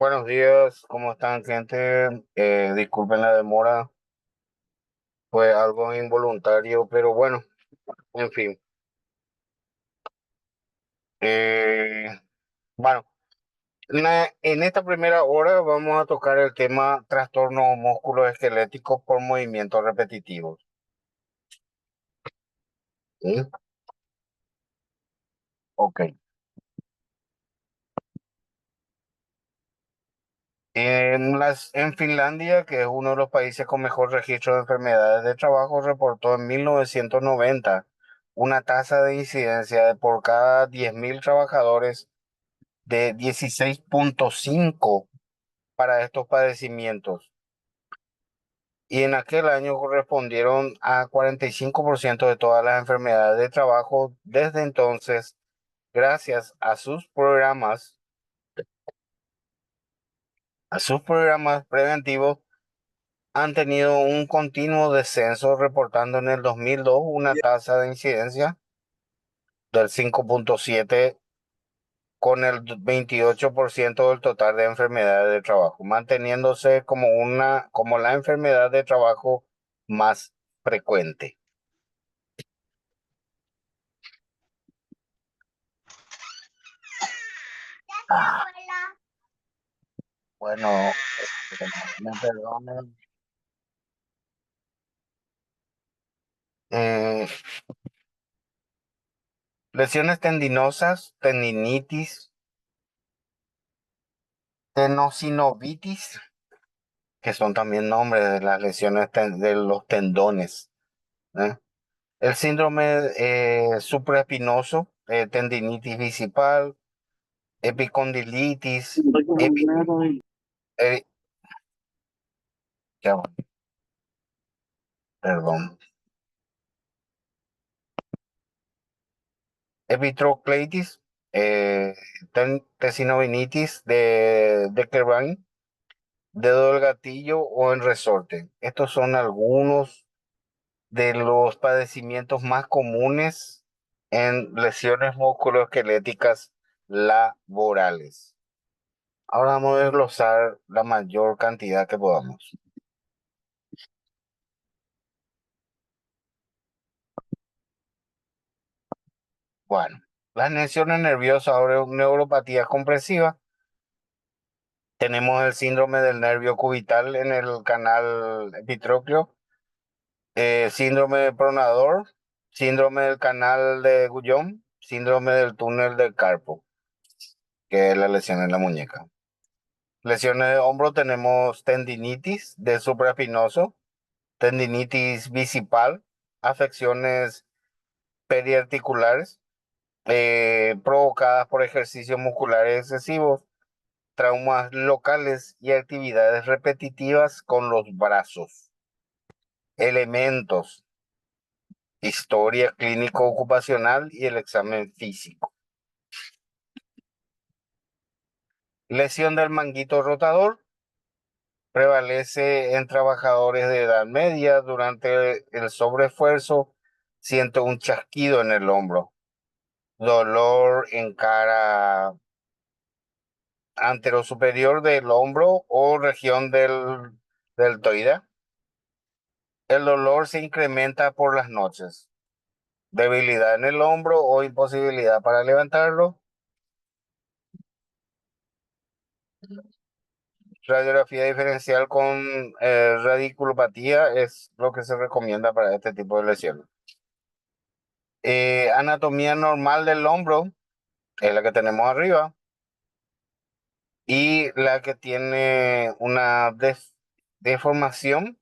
Buenos días, ¿cómo están, gente? Disculpen la demora, fue algo involuntario, pero bueno, en fin. Eh, bueno, en esta primera hora vamos a tocar el tema trastornos musculoesqueléticos por movimientos repetitivos. ¿Sí? Ok. En Finlandia, que es uno de los países con mejor registro de enfermedades de trabajo, reportó en 1990 una tasa de incidencia de por cada 10.000 trabajadores de 16,5 para estos padecimientos. Y en aquel año correspondieron a 45% de todas las enfermedades de trabajo. Desde entonces, gracias a sus programas preventivos, han tenido un continuo descenso, reportando en el 2002 una tasa de incidencia del 5,7 con el 28% del total de enfermedades de trabajo, manteniéndose como la enfermedad de trabajo más frecuente. Ah, bueno, me perdonen. Eh, Lesiones tendinosas, tendinitis, tenosinovitis, que son también nombres de las lesiones de los tendones. ¿Eh? El síndrome supraespinoso, tendinitis bicipal, epicondilitis, eh, ya, perdón, epitrocleitis, eh, tesinovinitis de Kerrang, dedo del gatillo o en resorte. Estos son algunos de los padecimientos más comunes en lesiones musculoesqueléticas laborales. Ahora vamos a desglosar la mayor cantidad que podamos. Bueno, las lesiones nerviosas o neuropatía compresiva. Tenemos el síndrome del nervio cubital en el canal epitrócleo, síndrome de pronador, síndrome del canal de Guyon, síndrome del túnel del carpo, que es la lesión en la muñeca. Lesiones de hombro, tenemos tendinitis de supraespinoso, tendinitis bicipal, afecciones periarticulares provocadas por ejercicios musculares excesivos, traumas locales y actividades repetitivas con los brazos. Elementos: historia clínico ocupacional y el examen físico. Lesión del manguito rotador. Prevalece en trabajadores de edad media. Durante el sobreesfuerzo, siento un chasquido en el hombro, dolor en cara anterosuperior del hombro o región del deltoide. El dolor se incrementa por las noches. Debilidad en el hombro o imposibilidad para levantarlo. Radiografía diferencial con radiculopatía es lo que se recomienda para este tipo de lesiones. Anatomía normal del hombro es la que tenemos arriba, y la que tiene una deformación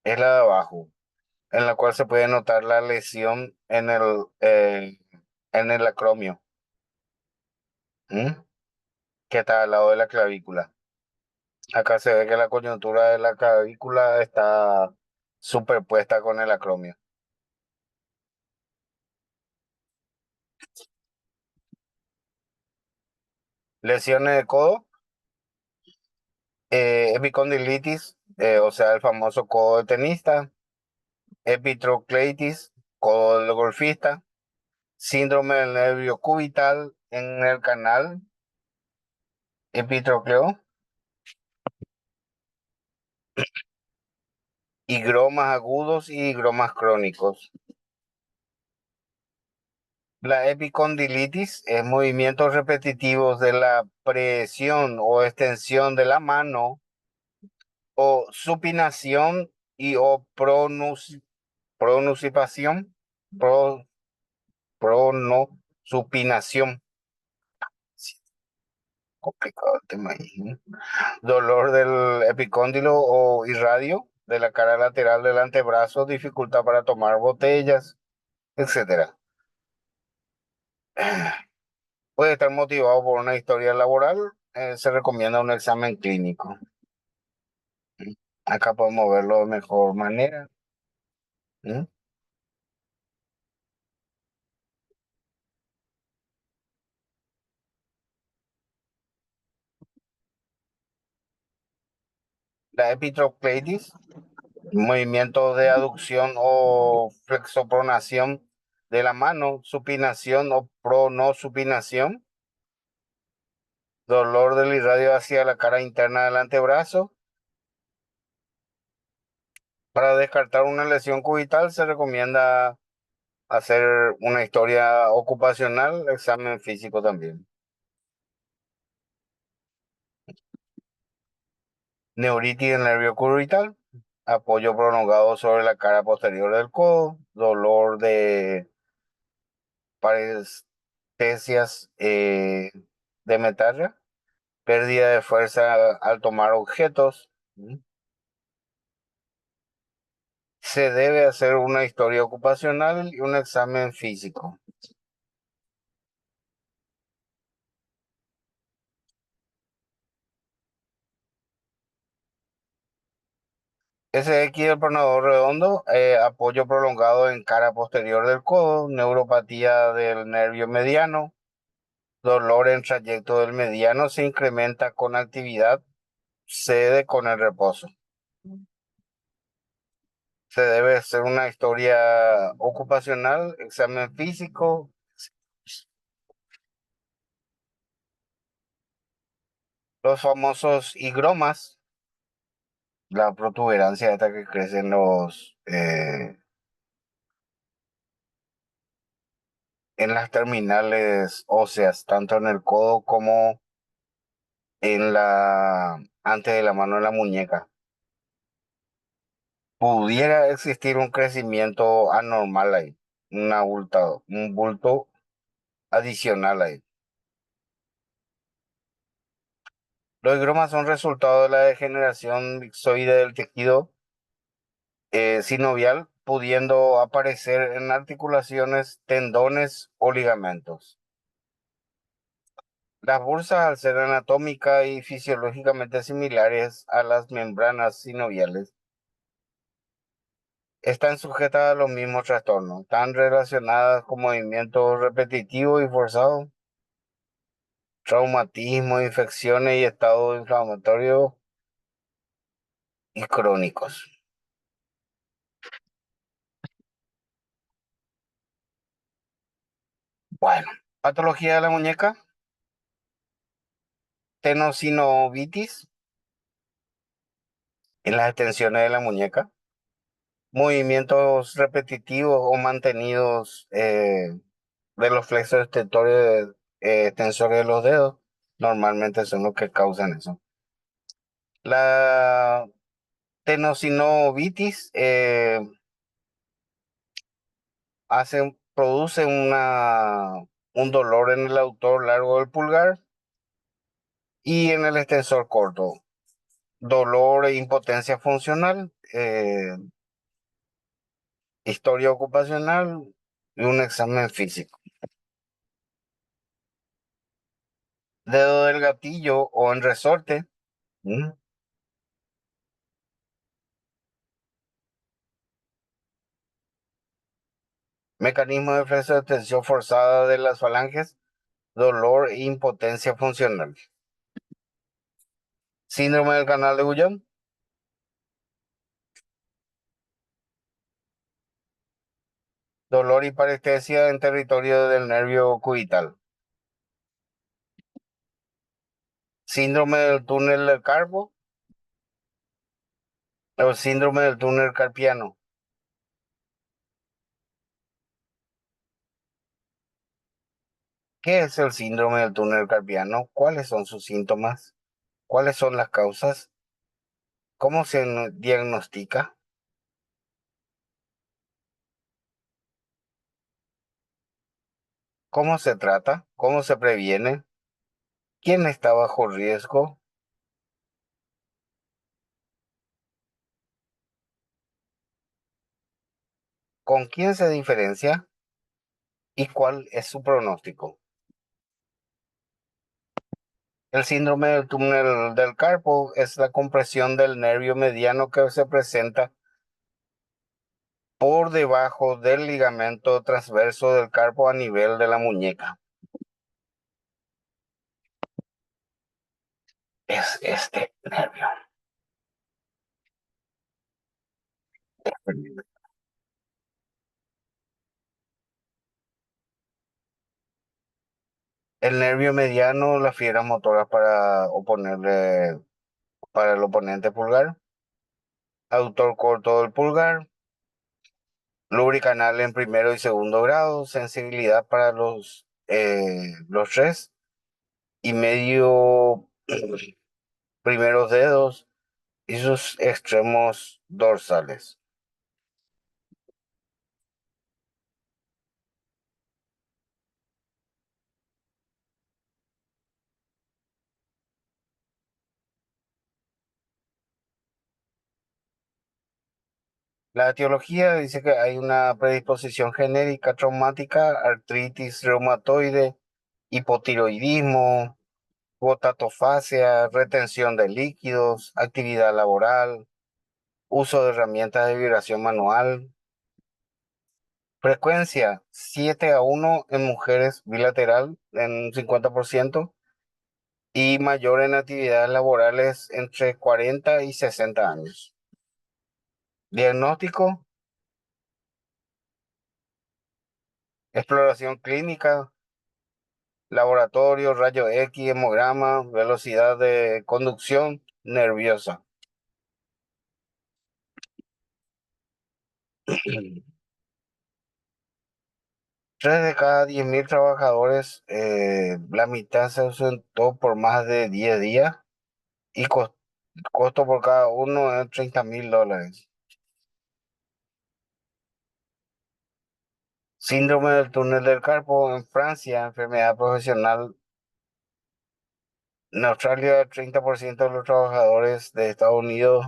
es la de abajo, en la cual se puede notar la lesión en el acromio, ¿m? Que está al lado de la clavícula. Acá se ve que la coyuntura de la clavícula está superpuesta con el acromio. Lesiones de codo, epicondilitis, o sea, el famoso codo de tenista, epitrocleitis, codo del golfista, síndrome del nervio cubital en el canal, epitrocleo, higromas agudos y higromas crónicos. La epicondilitis es movimientos repetitivos de la presión o extensión de la mano o supinación y o pronunciación, pro, pronosupinación. Sí, complicado el tema ahí, ¿no? Dolor del epicóndilo o irradio de la cara lateral del antebrazo, dificultad para tomar botellas, etcétera. Puede estar motivado por una historia laboral, se recomienda un examen clínico. Acá podemos verlo de mejor manera. ¿Mm? La epitropleitis, movimiento de aducción o flexopronación de la mano, supinación o pronosupinación, dolor del irradio hacia la cara interna del antebrazo. Para descartar una lesión cubital se recomienda hacer una historia ocupacional, examen físico también. Neuritis del nervio cubital, apoyo prolongado sobre la cara posterior del codo, dolor de parestesias de metallo, pérdida de fuerza al tomar objetos. Se debe hacer una historia ocupacional y un examen físico. SX del pronador redondo, apoyo prolongado en cara posterior del codo, neuropatía del nervio mediano, dolor en trayecto del mediano se incrementa con actividad, cede con el reposo. Se debe hacer una historia ocupacional, examen físico, los famosos higromas, la protuberancia esta que crece en las terminales óseas, tanto en el codo como antes de la mano de la muñeca. Pudiera existir un crecimiento anormal ahí, un bulto adicional ahí. Los higromas son resultado de la degeneración mixoide del tejido sinovial, pudiendo aparecer en articulaciones, tendones o ligamentos. Las bursas, al ser anatómica y fisiológicamente similares a las membranas sinoviales, están sujetas a los mismos trastornos, están relacionadas con movimientos repetitivos y forzados, traumatismo, infecciones y estados inflamatorios y crónicos. Bueno, patología de la muñeca, tenosinovitis en las extensiones de la muñeca, movimientos repetitivos o mantenidos de los flexos extensores de los dedos, normalmente son los que causan eso. La tenosinovitis produce un dolor en el autor largo del pulgar y en el extensor corto. Dolor e impotencia funcional, historia ocupacional y un examen físico. Dedo del gatillo o en resorte. ¿Mm? Mecanismo de flexión de tensión forzada de las falanges, dolor e impotencia funcional. Síndrome del canal de Guillain, dolor y parestesia en territorio del nervio cubital. síndrome del túnel del carpo o síndrome del túnel carpiano. ¿Qué es el síndrome del túnel carpiano? ¿Cuáles son sus síntomas? ¿Cuáles son las causas? ¿Cómo se diagnostica? ¿Cómo se trata? ¿Cómo se previene? ¿Quién está bajo riesgo? ¿Con quién se diferencia? ¿Y cuál es su pronóstico? El síndrome del túnel del carpo es la compresión del nervio mediano que se presenta por debajo del ligamento transverso del carpo a nivel de la muñeca. Es este nervio. El nervio mediano, las fibras motoras para oponerle, para el oponente pulgar, aductor corto del pulgar, lubricanal en primero y segundo grado, sensibilidad para los tres y medio primeros dedos y sus extremos dorsales. La etiología dice que hay una predisposición genética traumática, artritis reumatoide, hipotiroidismo, gotatofasia, retención de líquidos, actividad laboral, uso de herramientas de vibración manual. Frecuencia 7-1 en mujeres bilateral en un 50% y mayor en actividades laborales entre 40 y 60 años. Diagnóstico, exploración clínica, laboratorio, rayo X, hemograma, velocidad de conducción nerviosa. 3 de cada 10.000 trabajadores, la mitad se ausentó por más de 10 días y costo por cada uno es $30.000. Síndrome del túnel del carpo en Francia, enfermedad profesional. En Australia, el 30% de los trabajadores de Estados Unidos,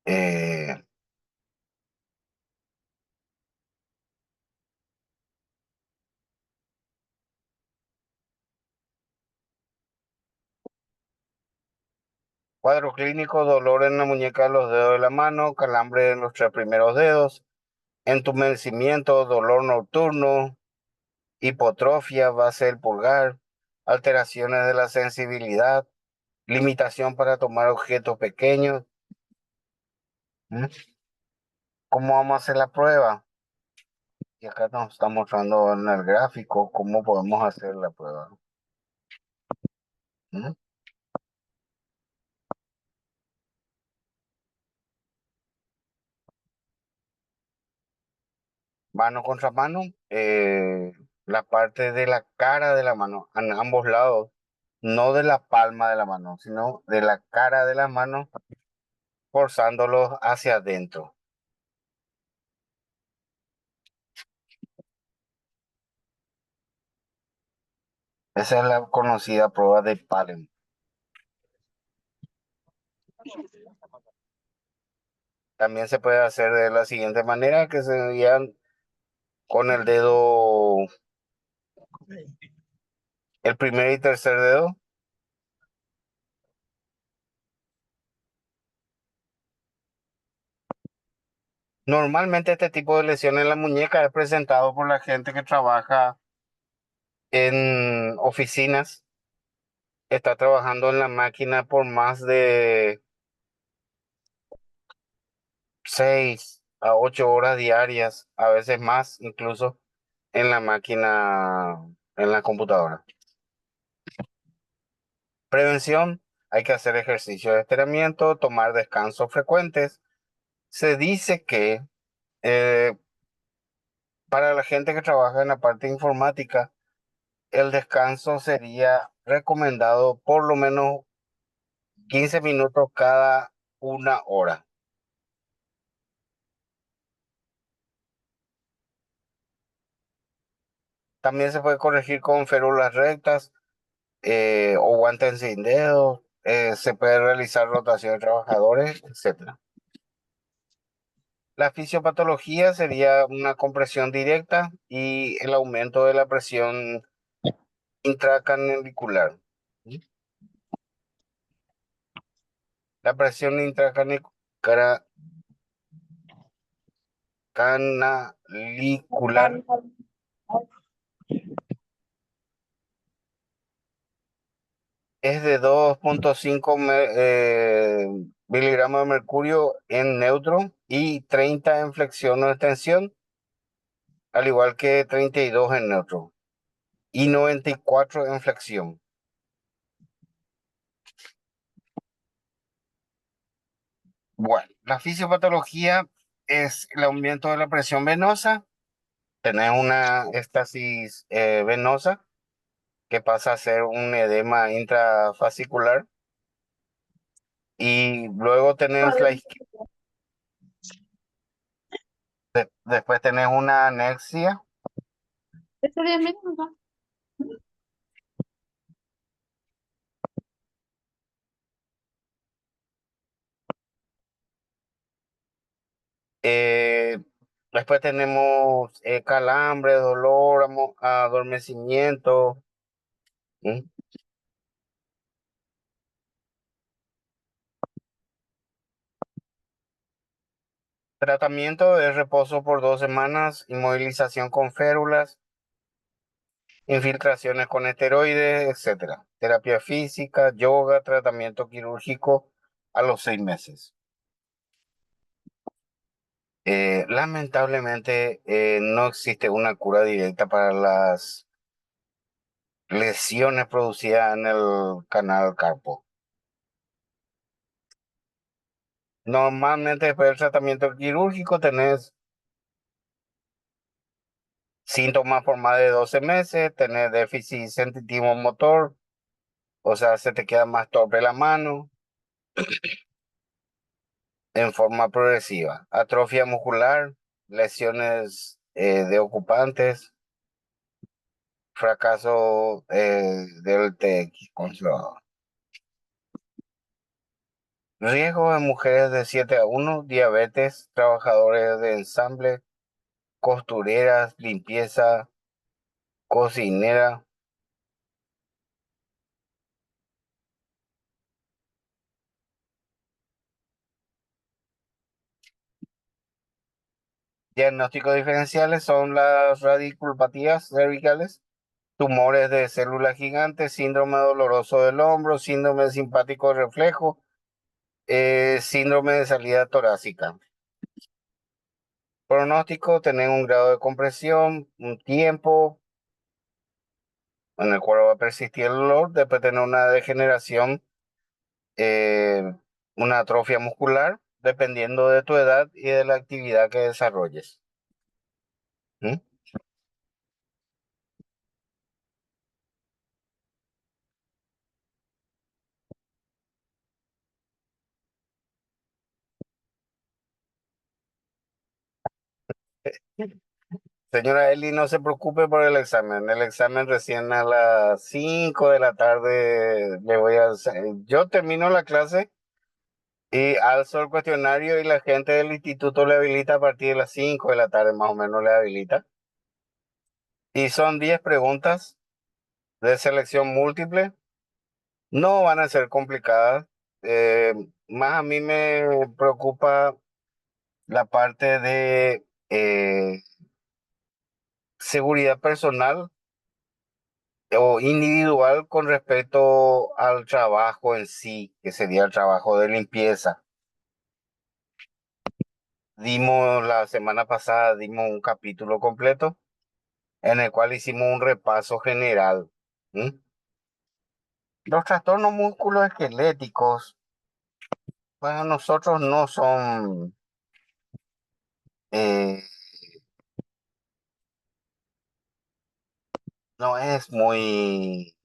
eh, cuadro clínico, dolor en la muñeca de los dedos de la mano, calambre en los 3 primeros dedos, entumecimiento, dolor nocturno, hipotrofia, base del pulgar, alteraciones de la sensibilidad, limitación para tomar objetos pequeños. ¿Mm? ¿Cómo vamos a hacer la prueba? Y acá nos está mostrando en el gráfico cómo podemos hacer la prueba. ¿Mm? Mano contra mano, la parte de la cara de la mano, en ambos lados, no de la palma de la mano, sino de la cara de la mano, forzándolos hacia adentro. Esa es la conocida prueba de Palem. También se puede hacer de la siguiente manera, que se guían con el dedo, el primer y tercer dedo. Normalmente este tipo de lesión en la muñeca es presentado por la gente que trabaja en oficinas, está trabajando en la máquina por más de 6 a 8 horas diarias, a veces más incluso, en la máquina, en la computadora. Prevención, hay que hacer ejercicio de estiramiento, tomar descansos frecuentes. Se dice que eh, para la gente que trabaja en la parte informática, el descanso sería recomendado por lo menos 15 minutos cada una hora. También se puede corregir con férulas rectas o guantes sin dedos. Se puede realizar rotación de trabajadores, etcétera. La fisiopatología sería una compresión directa y el aumento de la presión intracanalicular. ¿Sí? La presión intracanalicular es de 2,5 miligramos de mercurio en neutro y 30 en flexión o extensión, al igual que 32 en neutro y 94 en flexión. Bueno, la fisiopatología es el aumento de la presión venosa, tener una estasis venosa que pasa a ser un edema intrafascicular y luego tenés después tenés una anexia. Este 10 minutos. Eh, Después tenemos calambre, dolor, adormecimiento. ¿Mm? Tratamiento de reposo por 2 semanas, inmovilización con férulas, infiltraciones con esteroides, etcétera. Terapia física, yoga, tratamiento quirúrgico a los 6 meses. Lamentablemente no existe una cura directa para las lesiones producidas en el canal carpo. Normalmente después del tratamiento quirúrgico tenés síntomas por más de 12 meses, tenés déficit sensitivo motor, o sea, se te queda más torpe la mano en forma progresiva. Atrofia muscular, lesiones de ocupantes, fracaso del TX conservador. Riesgo en mujeres de 7-1, diabetes, trabajadores de ensamble, costureras, limpieza, cocinera. Diagnósticos diferenciales son las radiculopatías cervicales, tumores de células gigantes, síndrome doloroso del hombro, síndrome simpático reflejo, síndrome de salida torácica. Pronóstico, tener un grado de compresión, un tiempo en el cual va a persistir el dolor, después tener una degeneración, eh, una atrofia muscular, dependiendo de tu edad y de la actividad que desarrolles. ¿Mm? Señora Eli, no se preocupe por el examen. El examen recién a las 5 de la tarde le voy a hacer. Yo termino la clase y alzo el cuestionario y la gente del instituto le habilita a partir de las 5 de la tarde, más o menos le habilita. Y son 10 preguntas de selección múltiple. No van a ser complicadas. Eh, Más a mí me preocupa la parte de seguridad personal o individual con respecto al trabajo en sí, que sería el trabajo de limpieza. La semana pasada dimos un capítulo completo en el cual hicimos un repaso general. ¿Mm? Los trastornos musculoesqueléticos, para nosotros no son, eh, no es muy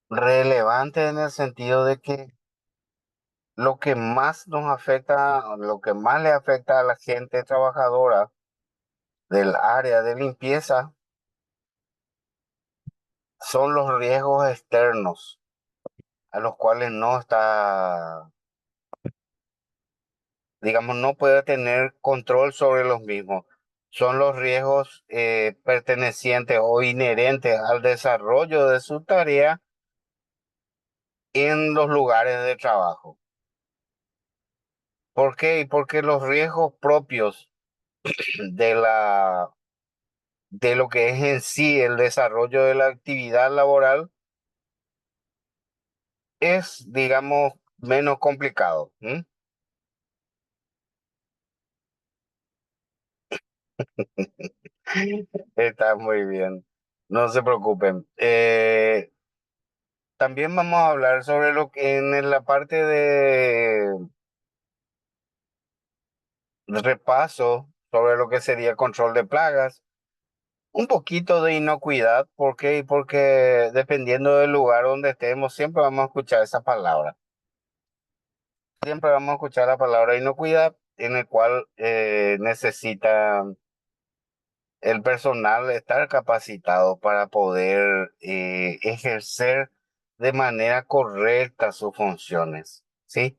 relevante en el sentido de que lo que más nos afecta, lo que más le afecta a la gente trabajadora del área de limpieza son los riesgos externos a los cuales no está, digamos, no puede tener control sobre los mismos. Son los riesgos pertenecientes o inherentes al desarrollo de su tarea en los lugares de trabajo. ¿Por qué? Porque los riesgos propios de de lo que es en sí el desarrollo de la actividad laboral es, digamos, menos complicado. ¿M? Está muy bien. No se preocupen. También vamos a hablar sobre lo que en la parte de repaso sobre lo que sería control de plagas, un poquito de inocuidad. ¿Por qué? Porque dependiendo del lugar donde estemos, siempre vamos a escuchar esa palabra. Siempre vamos a escuchar la palabra inocuidad, en el cual necesita el personal estar capacitado para poder ejercer de manera correcta sus funciones. ¿Sí?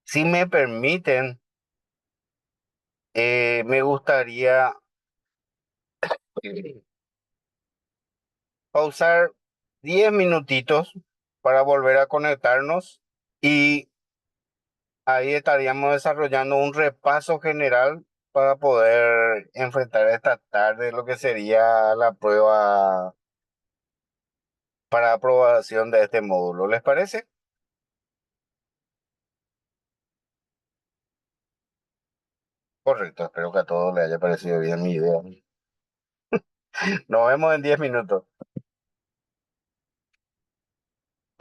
Si me permiten, me gustaría pausar 10 minutitos para volver a conectarnos y ahí estaríamos desarrollando un repaso general para poder enfrentar esta tarde lo que sería la prueba para aprobación de este módulo. ¿Les parece? Correcto, espero que a todos les haya parecido bien mi idea. Nos vemos en 10 minutos.